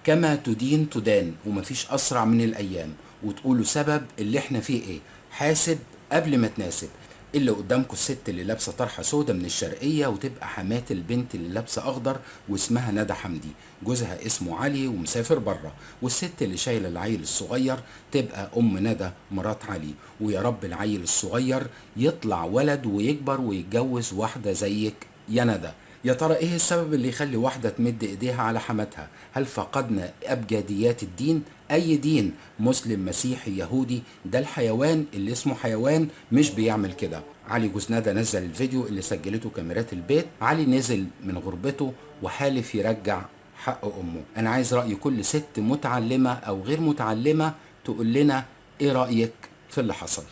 كما تدين تدان، ومفيش اسرع من الايام. وتقولوا سبب اللي احنا فيه ايه، حاسب قبل ما تناسب. اللي قدامكم الست اللي لابسه طرحه سودا من الشرقيه، وتبقى حمات البنت اللي لابسه اخضر واسمها ندى حمدي، جوزها اسمه علي ومسافر بره. والست اللي شايله العيل الصغير تبقى ام ندى مرات علي. ويا رب العيل الصغير يطلع ولد ويكبر ويتجوز واحده زيك يا ندى. يا ترى ايه السبب اللي يخلي واحدة تمد ايديها على حماتها؟ هل فقدنا ابجديات الدين؟ اي دين، مسلم مسيحي يهودي، ده الحيوان اللي اسمه حيوان مش بيعمل كده. علي جوز ندى نزل الفيديو اللي سجلته كاميرات البيت. علي نزل من غربته وحالف يرجع حق امه. انا عايز رأي كل ست متعلمة او غير متعلمة تقول لنا ايه رأيك في اللي حصل.